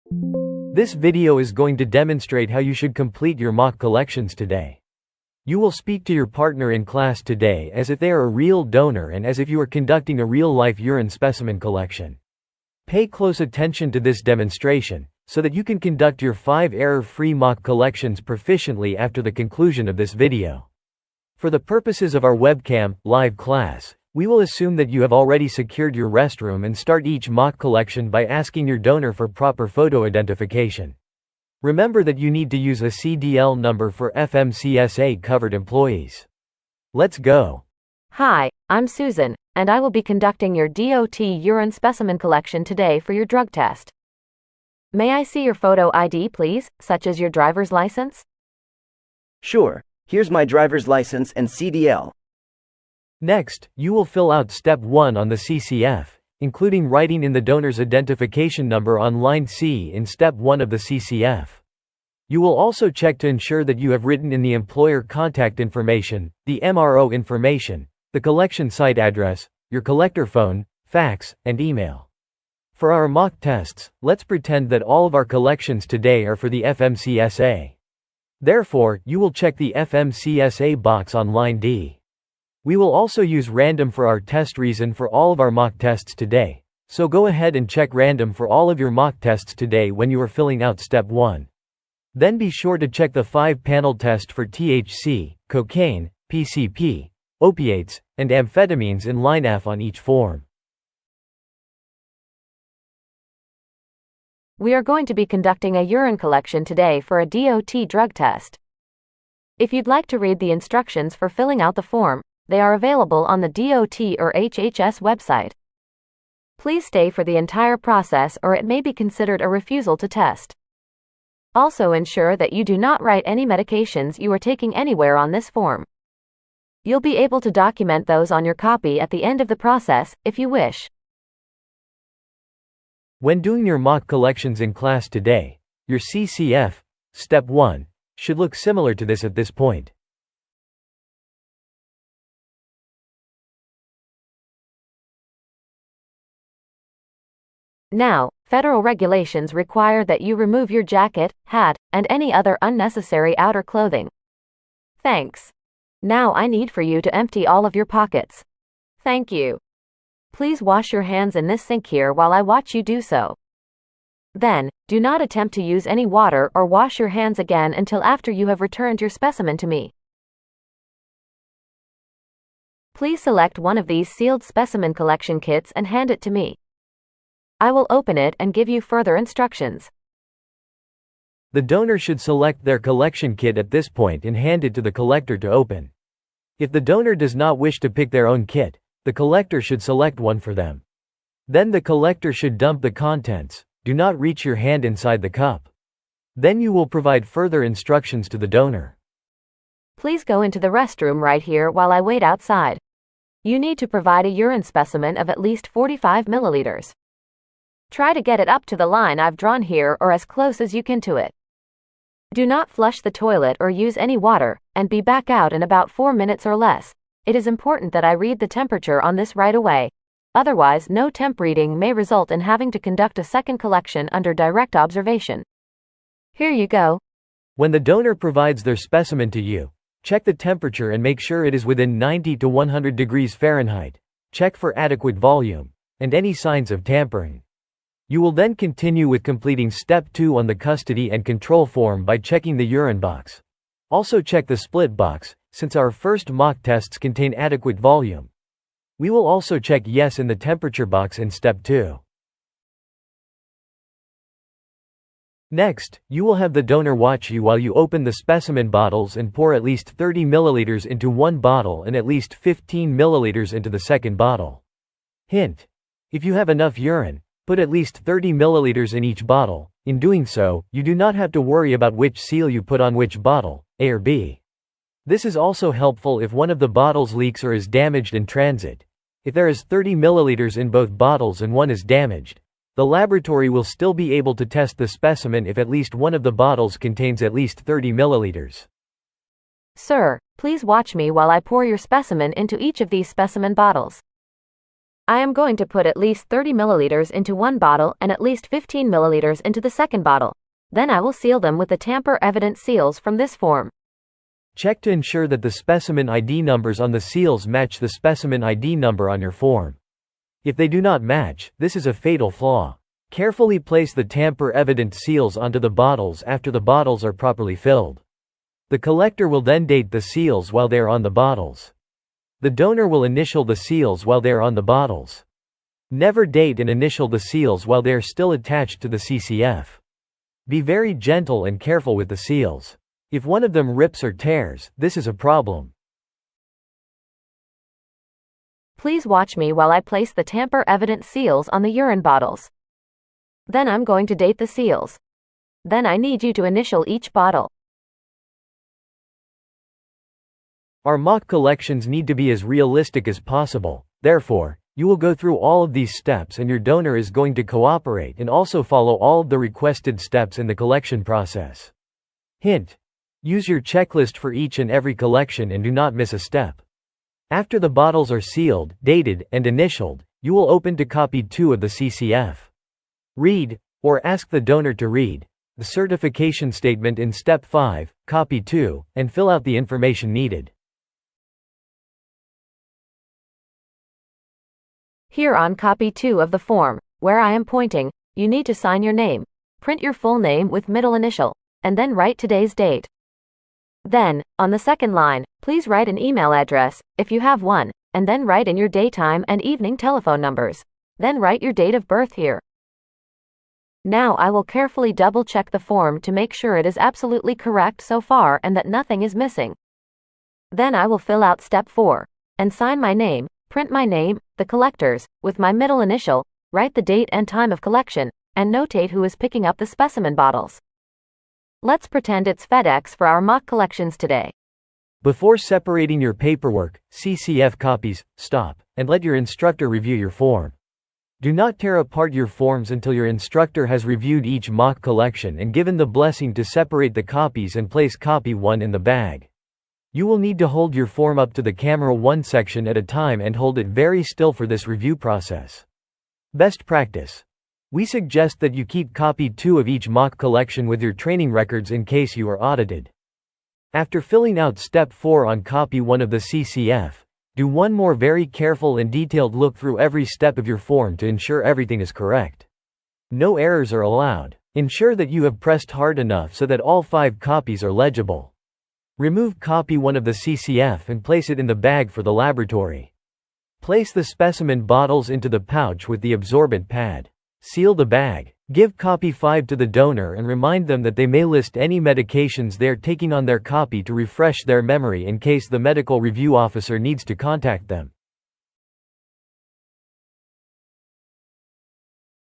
This video is going to demonstrate how you should complete your mock collections today. You will speak to your partner in class today as if they are a real donor and as if you are conducting a real-life urine specimen collection. Pay close attention to this demonstration, so that you can conduct your 5 error-free mock collections proficiently after the conclusion of this video. For the purposes of our webcam, live class, we will assume that you have already secured your restroom and start each mock collection by asking your donor for proper photo identification. Remember that you need to use a CDL number for FMCSA covered employees. Let's go. Hi, I'm Susan, and I will be conducting your D.O.T. urine specimen collection today for your drug test. May I see your photo ID, please, such as your driver's license? Sure, here's my driver's license and CDL. Next, you will fill out Step 1 on the CCF, including writing in the donor's identification number on line C in Step 1 of the CCF. You will also check to ensure that you have written in the employer contact information, the MRO information, the collection site address, your collector phone, fax, and email. For our mock tests, let's pretend that all of our collections today are for the FMCSA. Therefore, you will check the FMCSA box on line D. We will also use random for our test reason for all of our mock tests today, so go ahead and check random for all of your mock tests today when you are filling out Step 1. Then be sure to check the 5-panel test for THC, cocaine, PCP, opiates, and amphetamines in line F on each form. We are going to be conducting a urine collection today for a D.O.T. drug test. If you'd like to read the instructions for filling out the form, they are available on the D.O.T. or HHS website. Please stay for the entire process or it may be considered a refusal to test. Also ensure that you do not write any medications you are taking anywhere on this form. You'll be able to document those on your copy at the end of the process, if you wish. When doing your mock collections in class today, your CCF, Step 1, should look similar to this at this point. Now, federal regulations require that you remove your jacket, hat, and any other unnecessary outer clothing. Thanks. Now I need for you to empty all of your pockets. Thank you. Please wash your hands in this sink here while I watch you do so. Then, do not attempt to use any water or wash your hands again until after you have returned your specimen to me. Please select one of these sealed specimen collection kits and hand it to me. I will open it and give you further instructions. The donor should select their collection kit at this point and hand it to the collector to open. If the donor does not wish to pick their own kit, the collector should select one for them. Then the collector should dump the contents. Do not reach your hand inside the cup. Then you will provide further instructions to the donor. Please go into the restroom right here while I wait outside. You need to provide a urine specimen of at least 45 milliliters. Try to get it up to the line I've drawn here or as close as you can to it. Do not flush the toilet or use any water, and be back out in about 4 minutes or less. It is important that I read the temperature on this right away. Otherwise, no temp reading may result in having to conduct a second collection under direct observation. Here you go. When the donor provides their specimen to you, check the temperature and make sure it is within 90 to 100 degrees Fahrenheit. Check for adequate volume and any signs of tampering. You will then continue with completing Step 2 on the custody and control form by checking the urine box. Also check the split box, since our first mock tests contain adequate volume. We will also check yes in the temperature box in Step 2. Next, you will have the donor watch you while you open the specimen bottles and pour at least 30 milliliters into one bottle and at least 15 milliliters into the second bottle. Hint: if you have enough urine, put at least 30 milliliters in each bottle. In doing so, you do not have to worry about which seal you put on which bottle, A or B. This is also helpful if one of the bottles leaks or is damaged in transit. If there is 30 milliliters in both bottles and one is damaged, the laboratory will still be able to test the specimen if at least one of the bottles contains at least 30 milliliters. Sir, please watch me while I pour your specimen into each of these specimen bottles. I am going to put at least 30 milliliters into one bottle and at least 15 milliliters into the second bottle. Then I will seal them with the tamper-evident seals from this form. Check to ensure that the specimen ID numbers on the seals match the specimen ID number on your form. If they do not match, this is a fatal flaw. Carefully place the tamper-evident seals onto the bottles after the bottles are properly filled. The collector will then date the seals while they are on the bottles. The donor will initial the seals while they are on the bottles. Never date and initial the seals while they are still attached to the CCF. Be very gentle and careful with the seals. If one of them rips or tears, this is a problem. Please watch me while I place the tamper-evident seals on the urine bottles. Then I'm going to date the seals. Then I need you to initial each bottle. Our mock collections need to be as realistic as possible. Therefore, you will go through all of these steps and your donor is going to cooperate and also follow all of the requested steps in the collection process. Hint: use your checklist for each and every collection and do not miss a step. After the bottles are sealed, dated, and initialed, you will open to copy 2 of the CCF. Read, or ask the donor to read, the certification statement in Step 5, Copy 2, and fill out the information needed. Here on Copy 2 of the form, where I am pointing, you need to sign your name, print your full name with middle initial, and then write today's date. Then, on the second line, please write an email address, if you have one, and then write in your daytime and evening telephone numbers. Then write your date of birth here. Now I will carefully double-check the form to make sure it is absolutely correct so far and that nothing is missing. Then I will fill out Step 4, and sign my name, print my name, the collector's, with my middle initial, write the date and time of collection, and notate who is picking up the specimen bottles. Let's pretend it's FedEx for our mock collections today. Before separating your paperwork, CCF copies, stop, and let your instructor review your form. Do not tear apart your forms until your instructor has reviewed each mock collection and given the blessing to separate the copies and place copy 1 in the bag. You will need to hold your form up to the camera one section at a time and hold it very still for this review process. Best practice. We suggest that you keep copy 2 of each mock collection with your training records in case you are audited. After filling out Step 4 on copy 1 of the CCF, do one more very careful and detailed look through every step of your form to ensure everything is correct. No errors are allowed. Ensure that you have pressed hard enough so that all 5 copies are legible. Remove copy 1 of the CCF and place it in the bag for the laboratory. Place the specimen bottles into the pouch with the absorbent pad. Seal the bag. Give copy 5 to the donor and remind them that they may list any medications they are taking on their copy to refresh their memory in case the medical review officer needs to contact them.